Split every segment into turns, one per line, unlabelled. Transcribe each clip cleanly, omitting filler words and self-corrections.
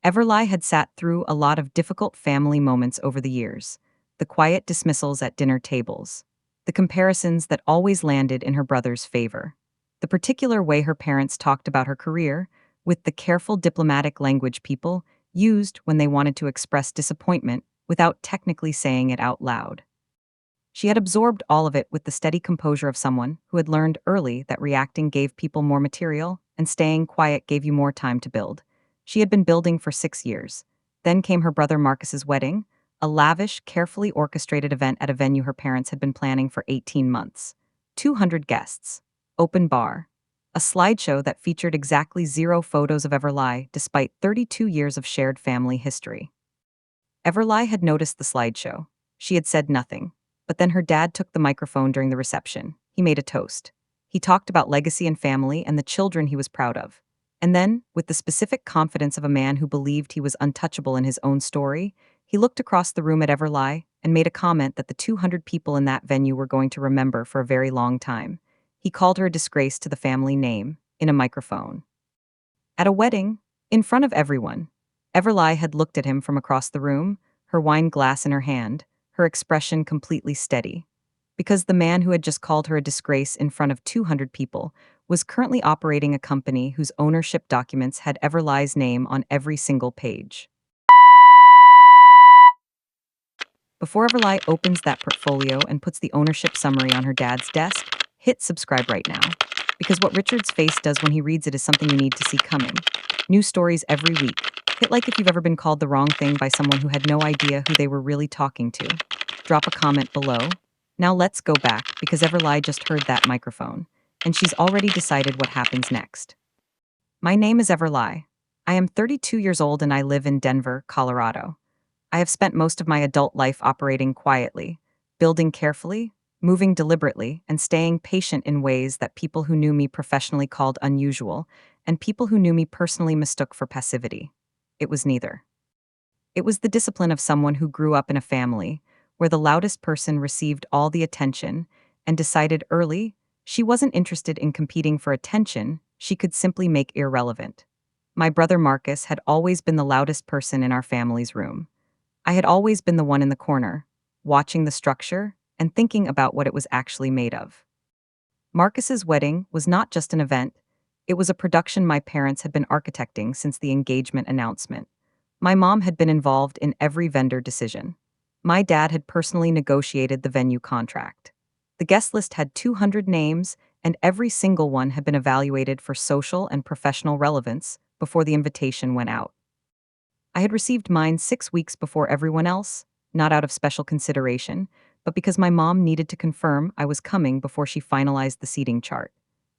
Everly had sat through a lot of difficult family moments over the years, the quiet dismissals at dinner tables, the comparisons that always landed in her brother's favor, the particular way her parents talked about her career, with the careful diplomatic language people used when they wanted to express disappointment without technically saying it out loud. She had absorbed all of it with the steady composure of someone who had learned early that reacting gave people more material and staying quiet gave you more time to build. She had been building for 6 years. Then came her brother Marcus's wedding, a lavish, carefully orchestrated event at a venue her parents had been planning for 18 months. 200 guests, open bar, a slideshow that featured exactly 0 photos of Everly despite 32 years of shared family history. Everly had noticed the slideshow. She had said nothing. But then her dad took the microphone during the reception. He made a toast. He talked about legacy and family and the children he was proud of. And then, with the specific confidence of a man who believed he was untouchable in his own story, he looked across the room at Everly and made a comment that the 200 people in that venue were going to remember for a very long time. He called her a disgrace to the family name, in a microphone. At a wedding, in front of everyone, Everly had looked at him from across the room, her wine glass in her hand, her expression completely steady. Because the man who had just called her a disgrace in front of 200 people was currently operating a company whose ownership documents had Everly's name on every single page. Before Everly opens that portfolio and puts the ownership summary on her dad's desk, hit subscribe right now. Because what Richard's face does when he reads it is something you need to see coming. New stories every week. Hit like if you've ever been called the wrong thing by someone who had no idea who they were really talking to. Drop a comment below. Now let's go back, because Everly just heard that microphone, and she's already decided what happens next. My name is Everly. I am 32 years old and I live in Denver, Colorado. I have spent most of my adult life operating quietly, building carefully, moving deliberately, and staying patient in ways that people who knew me professionally called unusual, and people who knew me personally mistook for passivity. It was neither. It was the discipline of someone who grew up in a family where the loudest person received all the attention and decided early she wasn't interested in competing for attention she could simply make irrelevant. My brother Marcus had always been the loudest person in our family's room. I had always been the one in the corner, watching the structure and thinking about what it was actually made of. Marcus's wedding was not just an event, it was a production my parents had been architecting since the engagement announcement. My mom had been involved in every vendor decision. My dad had personally negotiated the venue contract. The guest list had 200 names, and every single one had been evaluated for social and professional relevance before the invitation went out. I had received mine 6 weeks before everyone else, not out of special consideration, but because my mom needed to confirm I was coming before she finalized the seating chart.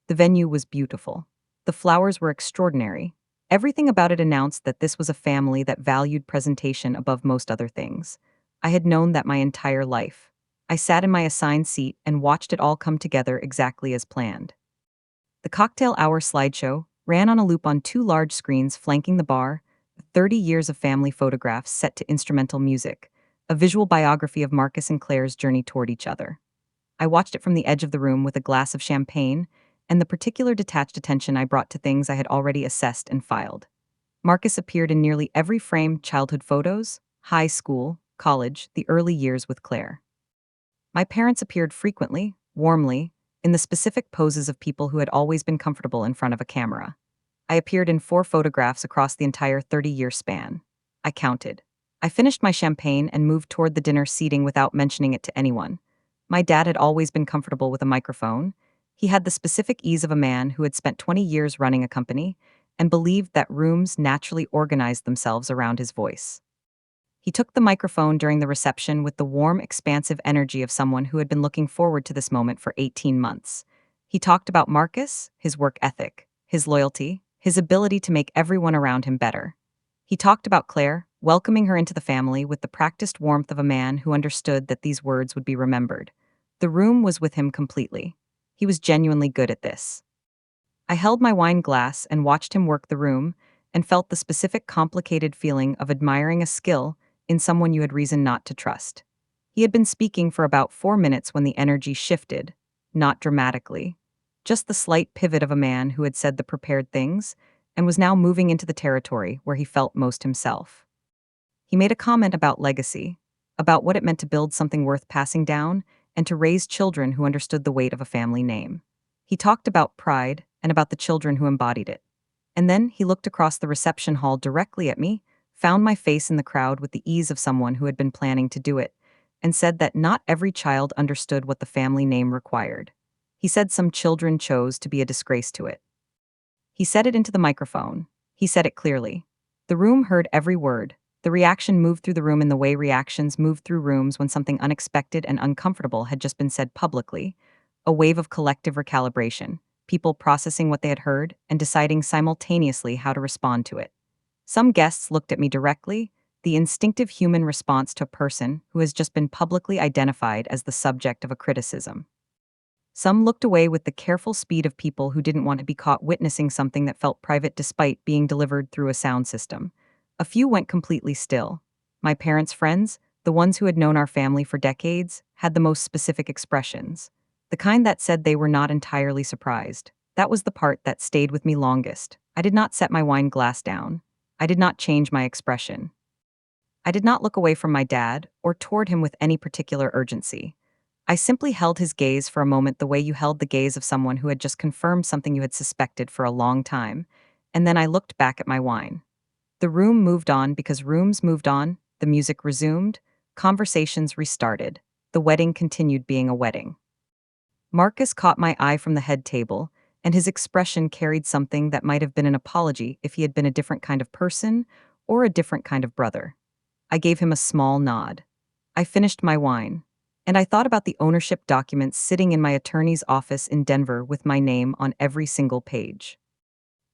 The venue was beautiful. The flowers were extraordinary. Everything about it announced that this was a family that valued presentation above most other things. I had known that my entire life. I sat in my assigned seat and watched it all come together exactly as planned. The cocktail hour slideshow ran on a loop on 2 large screens flanking the bar, 30 years of family photographs set to instrumental music, a visual biography of Marcus and Claire's journey toward each other. I watched it from the edge of the room with a glass of champagne and the particular detached attention I brought to things I had already assessed and filed. Marcus appeared in nearly every frame: childhood photos, high school, college, the early years with Claire. My parents appeared frequently, warmly, in the specific poses of people who had always been comfortable in front of a camera. I appeared in 4 photographs across the entire 30-year span. I counted. I finished my champagne and moved toward the dinner seating without mentioning it to anyone. My dad had always been comfortable with a microphone. He had the specific ease of a man who had spent 20 years running a company and believed that rooms naturally organized themselves around his voice. He took the microphone during the reception with the warm, expansive energy of someone who had been looking forward to this moment for 18 months. He talked about Marcus, his work ethic, his loyalty, his ability to make everyone around him better. He talked about Claire, welcoming her into the family with the practiced warmth of a man who understood that these words would be remembered. The room was with him completely. He was genuinely good at this. I held my wine glass and watched him work the room and felt the specific complicated feeling of admiring a skill in someone you had reason not to trust. He had been speaking for about 4 minutes when the energy shifted, not dramatically, just the slight pivot of a man who had said the prepared things, and was now moving into the territory where he felt most himself. He made a comment about legacy, about what it meant to build something worth passing down and to raise children who understood the weight of a family name. He talked about pride and about the children who embodied it. And then he looked across the reception hall directly at me, found my face in the crowd with the ease of someone who had been planning to do it, and said that not every child understood what the family name required. He said some children chose to be a disgrace to it. He said it into the microphone. He said it clearly. The room heard every word. The reaction moved through the room in the way reactions move through rooms when something unexpected and uncomfortable had just been said publicly. A wave of collective recalibration, people processing what they had heard and deciding simultaneously how to respond to it. Some guests looked at me directly, the instinctive human response to a person who has just been publicly identified as the subject of a criticism. Some looked away with the careful speed of people who didn't want to be caught witnessing something that felt private despite being delivered through a sound system. A few went completely still. My parents' friends, the ones who had known our family for decades, had the most specific expressions. The kind that said they were not entirely surprised. That was the part that stayed with me longest. I did not set my wine glass down. I did not change my expression. I did not look away from my dad or toward him with any particular urgency. I simply held his gaze for a moment the way you held the gaze of someone who had just confirmed something you had suspected for a long time, and then I looked back at my wine. The room moved on because rooms moved on, the music resumed, conversations restarted, the wedding continued being a wedding. Marcus caught my eye from the head table, and his expression carried something that might have been an apology if he had been a different kind of person or a different kind of brother. I gave him a small nod. I finished my wine, and I thought about the ownership documents sitting in my attorney's office in Denver with my name on every single page.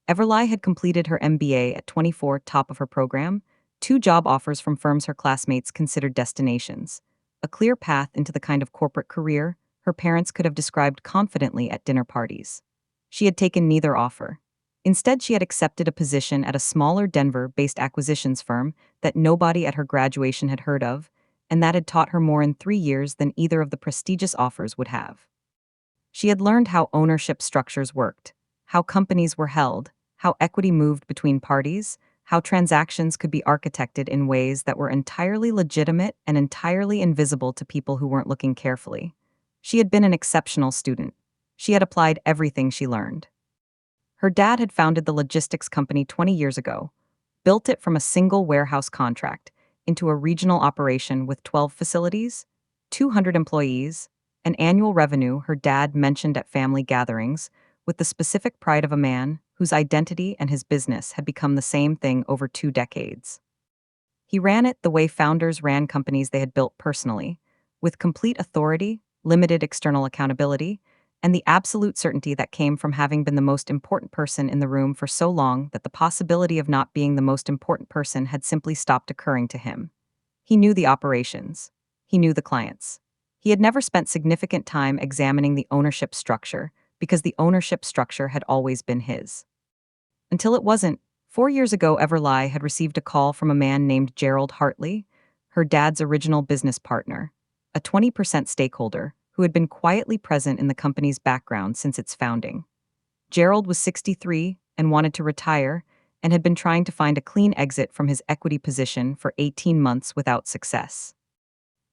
Everly had completed her MBA at 24, top of her program, 2 job offers from firms her classmates considered destinations, a clear path into the kind of corporate career her parents could have described confidently at dinner parties. She had taken neither offer. Instead, she had accepted a position at a smaller Denver-based acquisitions firm that nobody at her graduation had heard of, and that had taught her more in 3 years than either of the prestigious offers would have. She had learned how ownership structures worked, how companies were held, how equity moved between parties, how transactions could be architected in ways that were entirely legitimate and entirely invisible to people who weren't looking carefully. She had been an exceptional student. She had applied everything she learned. Her dad had founded the logistics company 20 years ago, built it from a single warehouse contract into a regional operation with 12 facilities, 200 employees, an annual revenue her dad mentioned at family gatherings, with the specific pride of a man whose identity and his business had become the same thing over 2 decades. He ran it the way founders ran companies they had built personally, with complete authority, limited external accountability, and the absolute certainty that came from having been the most important person in the room for so long that the possibility of not being the most important person had simply stopped occurring to him. He knew the operations. He knew the clients. He had never spent significant time examining the ownership structure because the ownership structure had always been his. Until it wasn't. 4 years ago, Everly had received a call from a man named Gerald Hartley, her dad's original business partner, a 20% stakeholder who had been quietly present in the company's background since its founding. Gerald was 63 and wanted to retire and had been trying to find a clean exit from his equity position for 18 months without success.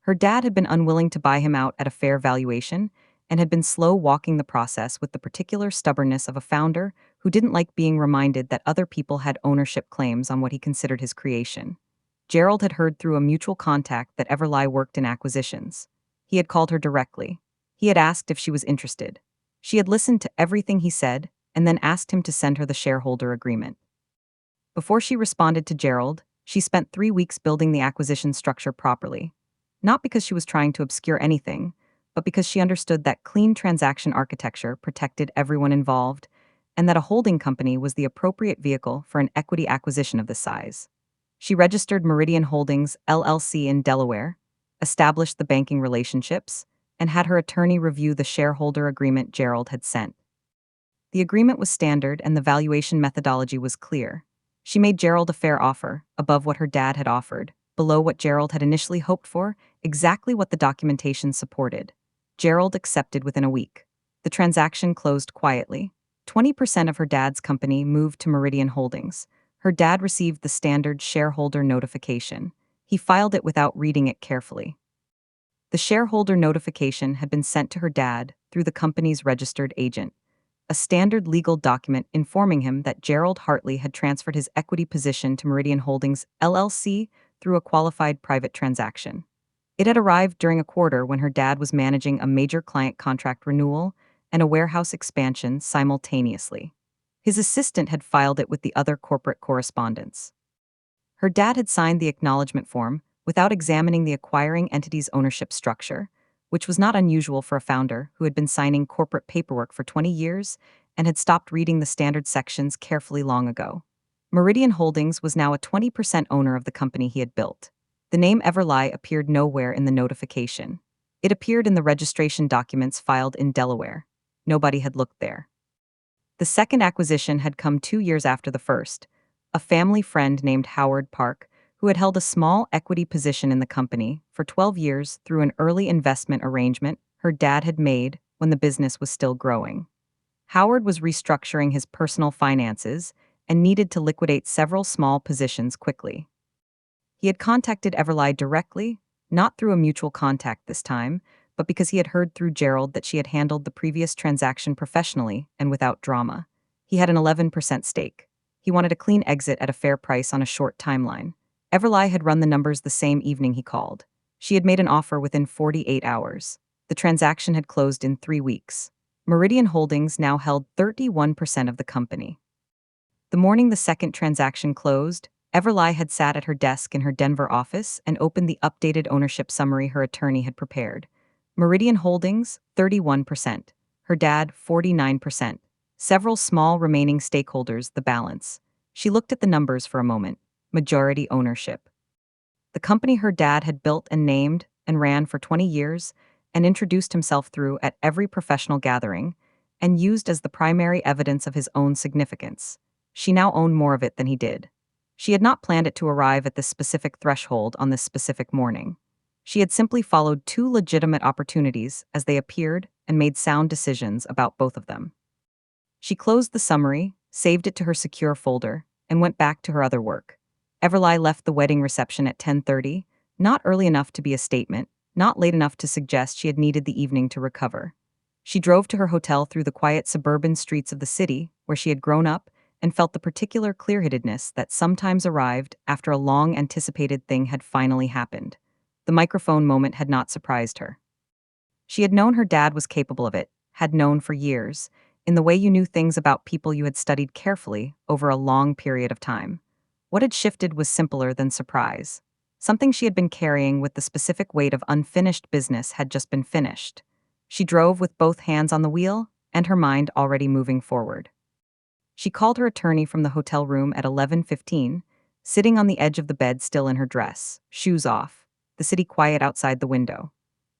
Her dad had been unwilling to buy him out at a fair valuation and had been slow walking the process with the particular stubbornness of a founder who didn't like being reminded that other people had ownership claims on what he considered his creation. Gerald had heard through a mutual contact that Everly worked in acquisitions. He had called her directly. He had asked if she was interested. She had listened to everything he said and then asked him to send her the shareholder agreement. Before she responded to Gerald, she spent 3 weeks building the acquisition structure properly. Not because she was trying to obscure anything, but because she understood that clean transaction architecture protected everyone involved, and that a holding company was the appropriate vehicle for an equity acquisition of this size. She registered Meridian Holdings, LLC in Delaware, established the banking relationships, and had her attorney review the shareholder agreement Gerald had sent. The agreement was standard and the valuation methodology was clear. She made Gerald a fair offer, above what her dad had offered, below what Gerald had initially hoped for, exactly what the documentation supported. Gerald accepted within a week. The transaction closed quietly. 20% of her dad's company moved to Meridian Holdings. Her dad received the standard shareholder notification. He filed it without reading it carefully. The shareholder notification had been sent to her dad through the company's registered agent, a standard legal document informing him that Gerald Hartley had transferred his equity position to Meridian Holdings LLC through a qualified private transaction. It had arrived during a quarter when her dad was managing a major client contract renewal and a warehouse expansion simultaneously. His assistant had filed it with the other corporate correspondence. Her dad had signed the acknowledgement form without examining the acquiring entity's ownership structure, which was not unusual for a founder who had been signing corporate paperwork for 20 years and had stopped reading the standard sections carefully long ago. Meridian Holdings was now a 20% owner of the company he had built. The name Everly appeared nowhere in the notification. It appeared in the registration documents filed in Delaware. Nobody had looked there. The second acquisition had come 2 years after the first. A family friend named Howard Park, who had held a small equity position in the company for 12 years through an early investment arrangement her dad had made when the business was still growing. Howard was restructuring his personal finances and needed to liquidate several small positions quickly. He had contacted Everly directly, not through a mutual contact this time, but because he had heard through Gerald that she had handled the previous transaction professionally and without drama. He had an 11% stake. He wanted a clean exit at a fair price on a short timeline. Everly had run the numbers the same evening he called. She had made an offer within 48 hours. The transaction had closed in 3 weeks. Meridian Holdings now held 31% of the company. The morning the second transaction closed, Everly had sat at her desk in her Denver office and opened the updated ownership summary her attorney had prepared. Meridian Holdings, 31%. Her dad, 49%. Several small remaining stakeholders, the balance. She looked at the numbers for a moment. Majority ownership. The company her dad had built and named and ran for 20 years and introduced himself through at every professional gathering and used as the primary evidence of his own significance. She now owned more of it than he did. She had not planned it to arrive at this specific threshold on this specific morning. She had simply followed 2 legitimate opportunities as they appeared and made sound decisions about both of them. She closed the summary, saved it to her secure folder, and went back to her other work. Everly left the wedding reception at 10:30, not early enough to be a statement, not late enough to suggest she had needed the evening to recover. She drove to her hotel through the quiet suburban streets of the city, where she had grown up, and felt the particular clear-headedness that sometimes arrived after a long-anticipated thing had finally happened. The microphone moment had not surprised her. She had known her dad was capable of it, had known for years, in the way you knew things about people you had studied carefully over a long period of time. What had shifted was simpler than surprise. Something she had been carrying with the specific weight of unfinished business had just been finished. She drove with both hands on the wheel and her mind already moving forward. She called her attorney from the hotel room at 11:15, sitting on the edge of the bed still in her dress, shoes off, the city quiet outside the window.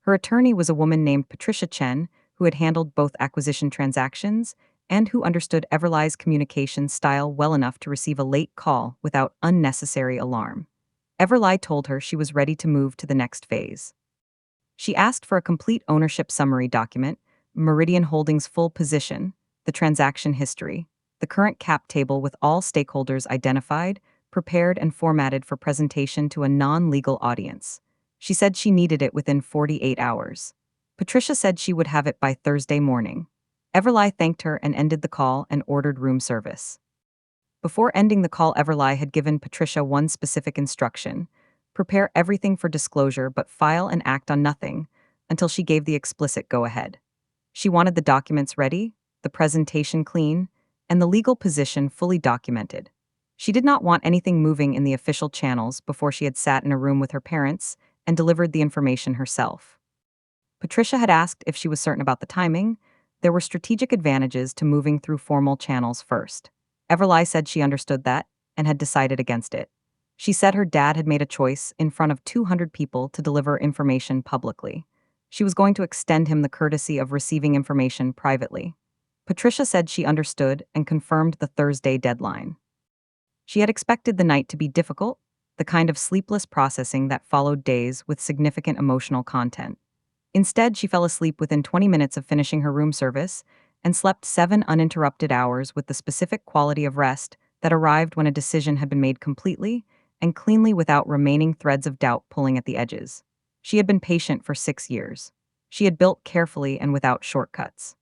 Her attorney was a woman named Patricia Chen, who had handled both acquisition transactions and who understood Everly's communication style well enough to receive a late call without unnecessary alarm. Everly told her she was ready to move to the next phase. She asked for a complete ownership summary document, Meridian Holdings' full position, the transaction history, the current cap table with all stakeholders identified, prepared and formatted for presentation to a non-legal audience. She said she needed it within 48 hours. Patricia said she would have it by Thursday morning. Everly thanked her and ended the call and ordered room service. Before ending the call, Everly had given Patricia one specific instruction: prepare everything for disclosure but file and act on nothing until she gave the explicit go-ahead. She wanted the documents ready, the presentation clean, and the legal position fully documented. She did not want anything moving in the official channels before she had sat in a room with her parents and delivered the information herself. Patricia had asked if she was certain about the timing. There were strategic advantages to moving through formal channels first. Everly said she understood that and had decided against it. She said her dad had made a choice in front of 200 people to deliver information publicly. She was going to extend him the courtesy of receiving information privately. Patricia said she understood and confirmed the Thursday deadline. She had expected the night to be difficult, the kind of sleepless processing that followed days with significant emotional content. Instead, she fell asleep within 20 minutes of finishing her room service and slept 7 uninterrupted hours with the specific quality of rest that arrived when a decision had been made completely and cleanly without remaining threads of doubt pulling at the edges. She had been patient for 6 years. She had built carefully and without shortcuts.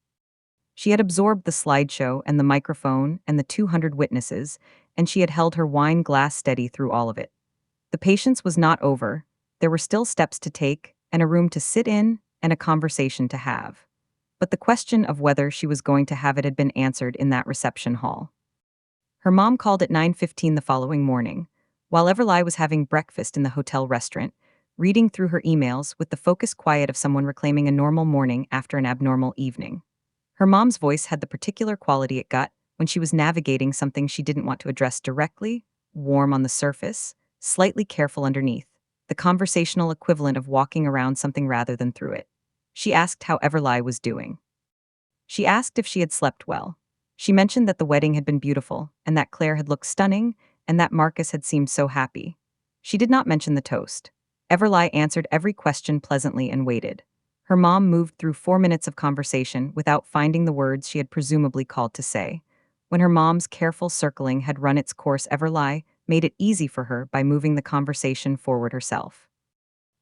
She had absorbed the slideshow and the microphone and the 200 witnesses, and she had held her wine glass steady through all of it. The patience was not over. There were still steps to take, and a room to sit in, and a conversation to have. But the question of whether she was going to have it had been answered in that reception hall. Her mom called at 9:15 the following morning, while Everly was having breakfast in the hotel restaurant, reading through her emails with the focused quiet of someone reclaiming a normal morning after an abnormal evening. Her mom's voice had the particular quality it got when she was navigating something she didn't want to address directly, warm on the surface, slightly careful underneath, the conversational equivalent of walking around something rather than through it. She asked how Everly was doing. She asked if she had slept well. She mentioned that the wedding had been beautiful, and that Claire had looked stunning, and that Marcus had seemed so happy. She did not mention the toast. Everly answered every question pleasantly and waited. Her mom moved through 4 minutes of conversation without finding the words she had presumably called to say. When her mom's careful circling had run its course, Everly made it easy for her by moving the conversation forward herself.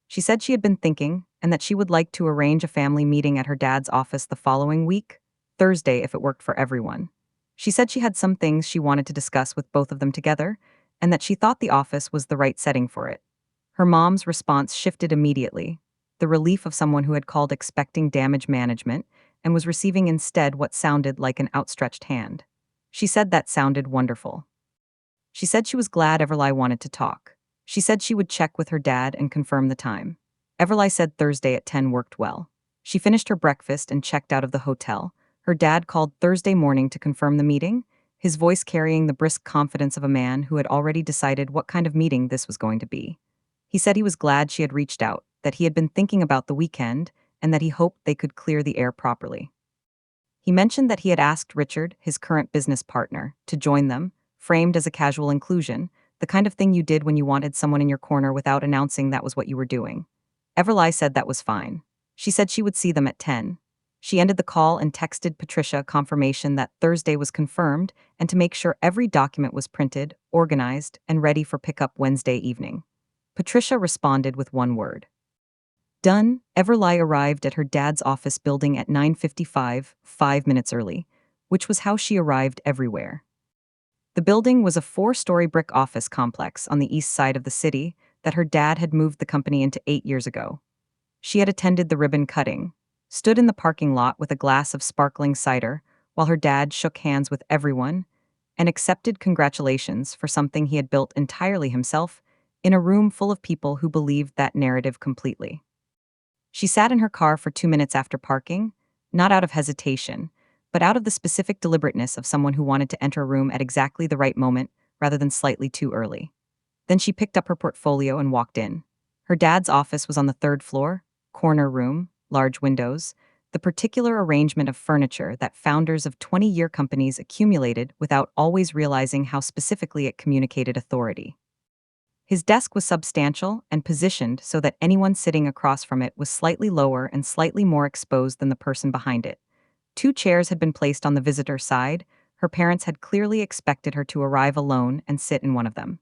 She said she had been thinking, and that she would like to arrange a family meeting at her dad's office the following week, Thursday if it worked for everyone. She said she had some things she wanted to discuss with both of them together, and that she thought the office was the right setting for it. Her mom's response shifted immediately, the relief of someone who had called expecting damage management and was receiving instead what sounded like an outstretched hand. She said that sounded wonderful. She said she was glad Everly wanted to talk. She said she would check with her dad and confirm the time. Everly said Thursday at 10 worked well. She finished her breakfast and checked out of the hotel. Her dad called Thursday morning to confirm the meeting, his voice carrying the brisk confidence of a man who had already decided what kind of meeting this was going to be. He said he was glad she had reached out, that he had been thinking about the weekend, and that he hoped they could clear the air properly. He mentioned that he had asked Richard, his current business partner, to join them, framed as a casual inclusion, the kind of thing you did when you wanted someone in your corner without announcing that was what you were doing. Everly said that was fine. She said she would see them at 10. She ended the call and texted Patricia confirmation that Thursday was confirmed and to make sure every document was printed, organized, and ready for pickup Wednesday evening. Patricia responded with one word. Done. Everly arrived at her dad's office building at 9:55, 5 minutes early, which was how she arrived everywhere. The building was a 4-story brick office complex on the east side of the city that her dad had moved the company into 8 years ago. She had attended the ribbon cutting, stood in the parking lot with a glass of sparkling cider while her dad shook hands with everyone, and accepted congratulations for something he had built entirely himself in a room full of people who believed that narrative completely. She sat in her car for 2 minutes after parking, not out of hesitation, but out of the specific deliberateness of someone who wanted to enter a room at exactly the right moment rather than slightly too early. Then she picked up her portfolio and walked in. Her dad's office was on the 3rd floor, corner room, large windows, the particular arrangement of furniture that founders of 20-year companies accumulated without always realizing how specifically it communicated authority. His desk was substantial and positioned so that anyone sitting across from it was slightly lower and slightly more exposed than the person behind it. 2 chairs had been placed on the visitor side. Her parents had clearly expected her to arrive alone and sit in one of them.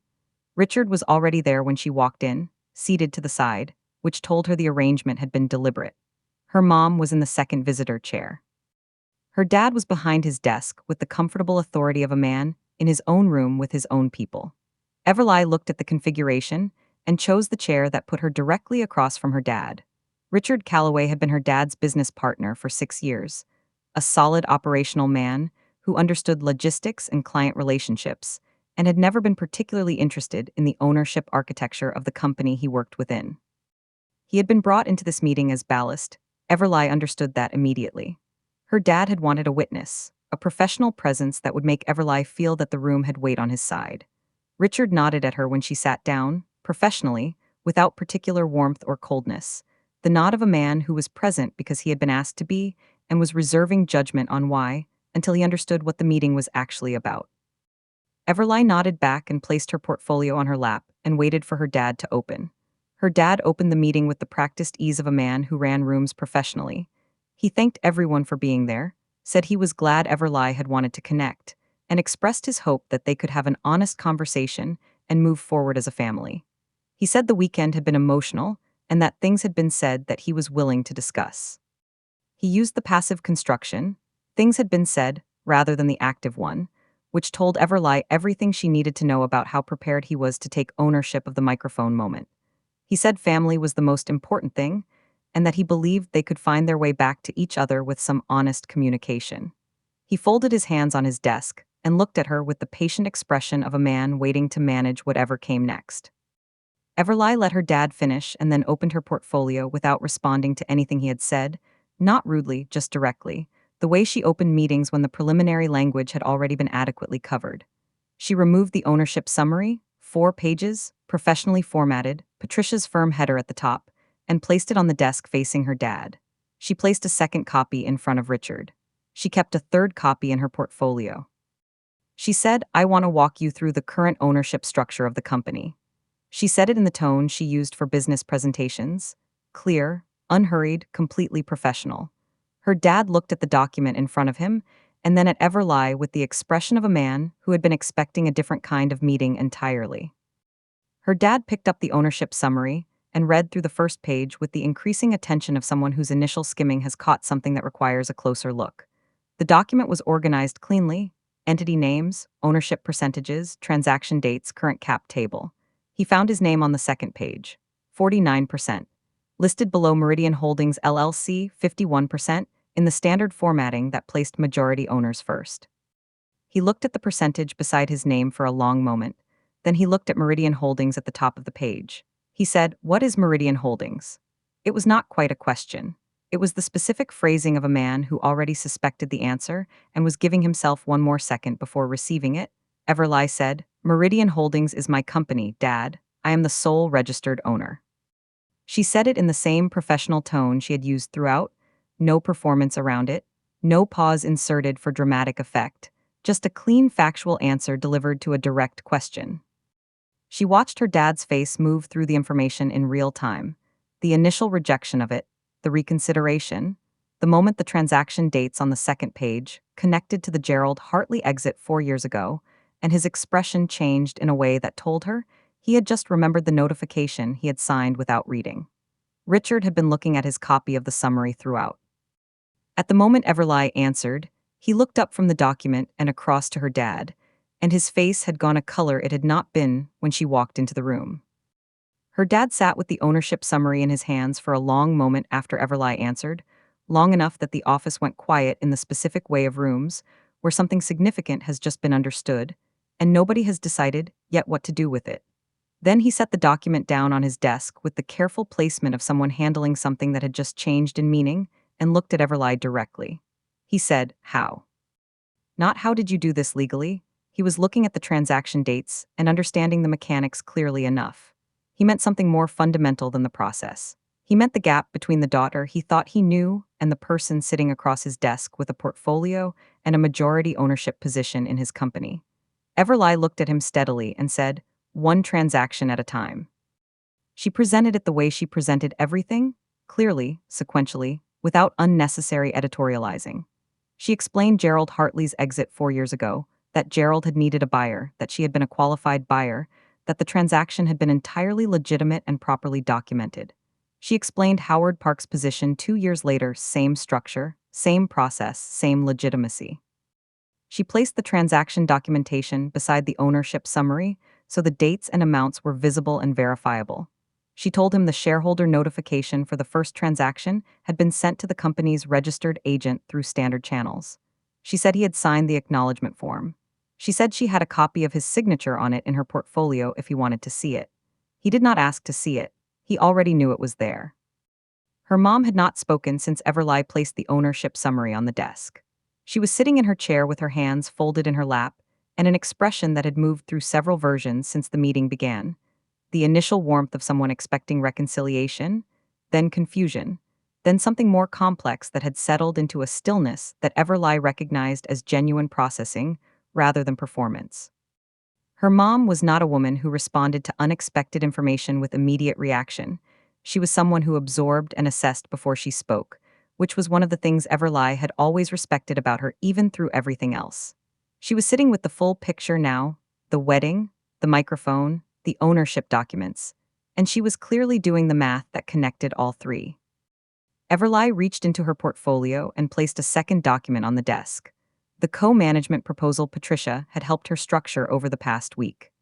Richard was already there when she walked in, seated to the side, which told her the arrangement had been deliberate. Her mom was in the second visitor chair. Her dad was behind his desk with the comfortable authority of a man in his own room with his own people. Everly looked at the configuration and chose the chair that put her directly across from her dad. Richard Calloway had been her dad's business partner for 6 years, a solid operational man who understood logistics and client relationships, and had never been particularly interested in the ownership architecture of the company he worked within. He had been brought into this meeting as ballast. Everly understood that immediately. Her dad had wanted a witness, a professional presence that would make Everly feel that the room had weight on his side. Richard nodded at her when she sat down, professionally, without particular warmth or coldness, the nod of a man who was present because he had been asked to be and was reserving judgment on why until he understood what the meeting was actually about. Everly nodded back and placed her portfolio on her lap and waited for her dad to open. Her dad opened the meeting with the practiced ease of a man who ran rooms professionally. He thanked everyone for being there, said he was glad Everly had wanted to connect, and expressed his hope that they could have an honest conversation and move forward as a family. He said the weekend had been emotional and that things had been said that he was willing to discuss. He used the passive construction, things had been said, rather than the active one, which told Everly everything she needed to know about how prepared he was to take ownership of the microphone moment. He said family was the most important thing, and that he believed they could find their way back to each other with some honest communication. He folded his hands on his desk and looked at her with the patient expression of a man waiting to manage whatever came next. Everly let her dad finish and then opened her portfolio without responding to anything he had said, not rudely, just directly, the way she opened meetings when the preliminary language had already been adequately covered. She removed the ownership summary, 4 pages, professionally formatted, Patricia's firm header at the top, and placed it on the desk facing her dad. She placed a second copy in front of Richard. She kept a third copy in her portfolio. She said, "I want to walk you through the current ownership structure of the company." She said it in the tone she used for business presentations: clear, unhurried, completely professional. Her dad looked at the document in front of him and then at Everly with the expression of a man who had been expecting a different kind of meeting entirely. Her dad picked up the ownership summary and read through the first page with the increasing attention of someone whose initial skimming has caught something that requires a closer look. The document was organized cleanly: entity names, ownership percentages, transaction dates, current cap table. He found his name on the second page, 49%. Listed below Meridian Holdings LLC, 51%, in the standard formatting that placed majority owners first. He looked at the percentage beside his name for a long moment. Then he looked at Meridian Holdings at the top of the page. He said, "What is Meridian Holdings?" It was not quite a question. It was the specific phrasing of a man who already suspected the answer and was giving himself one more second before receiving it. Everly said, "Meridian Holdings is my company, Dad. I am the sole registered owner." She said it in the same professional tone she had used throughout, no performance around it, no pause inserted for dramatic effect, just a clean factual answer delivered to a direct question. She watched her dad's face move through the information in real time: the initial rejection of it, the reconsideration, the moment the transaction dates on the second page connected to the Gerald Hartley exit 4 years ago, and his expression changed in a way that told her he had just remembered the notification he had signed without reading. Richard had been looking at his copy of the summary throughout. At the moment Everly answered, he looked up from the document and across to her dad, and his face had gone a color it had not been when she walked into the room. Her dad sat with the ownership summary in his hands for a long moment after Everly answered, long enough that the office went quiet in the specific way of rooms where something significant has just been understood, and nobody has decided yet what to do with it. Then he set the document down on his desk with the careful placement of someone handling something that had just changed in meaning and looked at Everly directly. He said, "How?" Not "how did you do this legally?" He was looking at the transaction dates and understanding the mechanics clearly enough. He meant something more fundamental than the process. He meant the gap between the daughter he thought he knew and the person sitting across his desk with a portfolio and a majority ownership position in his company. Everly looked at him steadily and said, "One transaction at a time." She presented it the way she presented everything, clearly, sequentially, without unnecessary editorializing. She explained Gerald Hartley's exit 4 years ago, that Gerald had needed a buyer, that she had been a qualified buyer, that the transaction had been entirely legitimate and properly documented. She explained Howard Park's position 2 years later: same structure, same process, same legitimacy. She placed the transaction documentation beside the ownership summary so the dates and amounts were visible and verifiable. She told him the shareholder notification for the first transaction had been sent to the company's registered agent through standard channels. She said he had signed the acknowledgement form. She said she had a copy of his signature on it in her portfolio if he wanted to see it. He did not ask to see it. He already knew it was there. Her mom had not spoken since Everly placed the ownership summary on the desk. She was sitting in her chair with her hands folded in her lap, and an expression that had moved through several versions since the meeting began: the initial warmth of someone expecting reconciliation, then confusion, then something more complex that had settled into a stillness that Everly recognized as genuine processing rather than performance. Her mom was not a woman who responded to unexpected information with immediate reaction. She was someone who absorbed and assessed before she spoke, which was one of the things Everly had always respected about her even through everything else. She was sitting with the full picture now: the wedding, the microphone, the ownership documents, and she was clearly doing the math that connected all three. Everly reached into her portfolio and placed a second document on the desk: the co-management proposal Patricia had helped her structure over the past week.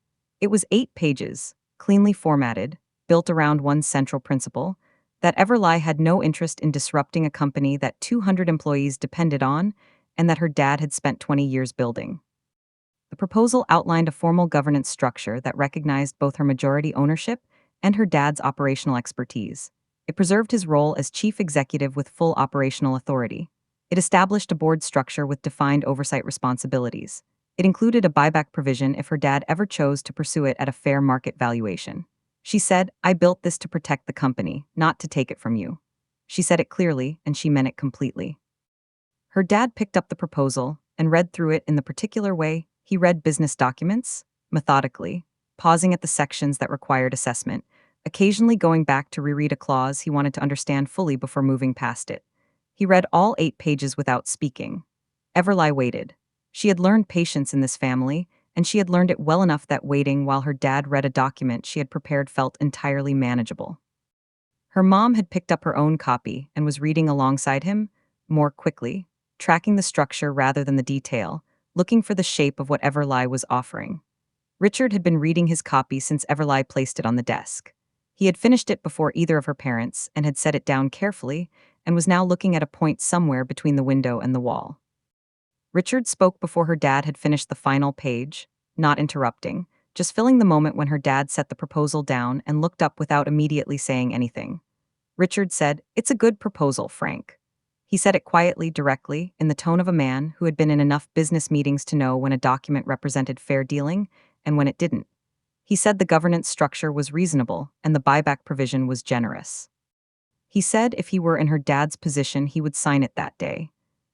It was 8 pages, cleanly formatted, built around one central principle: that Everly had no interest in disrupting a company that 200 employees depended on and that her dad had spent 20 years building. The proposal outlined a formal governance structure that recognized both her majority ownership and her dad's operational expertise. It preserved his role as chief executive with full operational authority. It established a board structure with defined oversight responsibilities. It included a buyback provision if her dad ever chose to pursue it at a fair market valuation. She said, "I built this to protect the company, not to take it from you." She said it clearly, and she meant it completely. Her dad picked up the proposal and read through it in the particular way he read business documents, methodically, pausing at the sections that required assessment, occasionally going back to reread a clause he wanted to understand fully before moving past it. He read all 8 pages without speaking. Everly waited. She had learned patience in this family, and she had learned it well enough that waiting while her dad read a document she had prepared felt entirely manageable. Her mom had picked up her own copy and was reading alongside him, more quickly, tracking the structure rather than the detail, looking for the shape of what Everly was offering. Richard had been reading his copy since Everly placed it on the desk. He had finished it before either of her parents and had set it down carefully and was now looking at a point somewhere between the window and the wall. Richard spoke before her dad had finished the final page, not interrupting, just filling the moment when her dad set the proposal down and looked up without immediately saying anything. Richard said, "It's a good proposal, Frank." He said it quietly, directly, in the tone of a man who had been in enough business meetings to know when a document represented fair dealing and when it didn't. He said the governance structure was reasonable and the buyback provision was generous. He said if he were in her dad's position, he would sign it that day.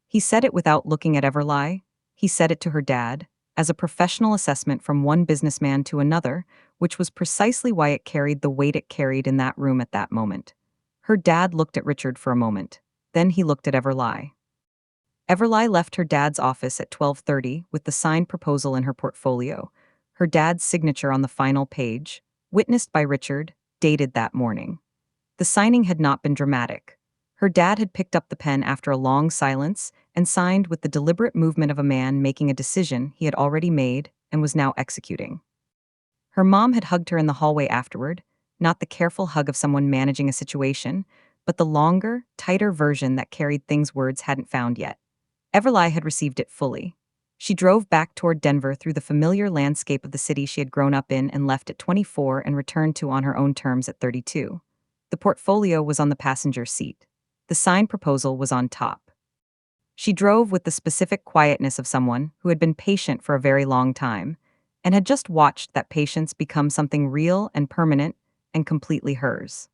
He said it without looking at Everly. He said it to her dad, as a professional assessment from one businessman to another, which was precisely why it carried the weight it carried in that room at that moment. Her dad looked at Richard for a moment. Then he looked at Everly. Everly left her dad's office at 12:30 with the signed proposal in her portfolio, her dad's signature on the final page, witnessed by Richard, dated that morning. The signing had not been dramatic. Her dad had picked up the pen after a long silence and signed with the deliberate movement of a man making a decision he had already made and was now executing. Her mom had hugged her in the hallway afterward, not the careful hug of someone managing a situation, but the longer, tighter version that carried things words hadn't found yet. Everly had received it fully. She drove back toward Denver through the familiar landscape of the city she had grown up in and left at 24 and returned to on her own terms at 32. The portfolio was on the passenger seat. The signed proposal was on top. She drove with the specific quietness of someone who had been patient for a very long time and had just watched that patience become something real and permanent and completely hers.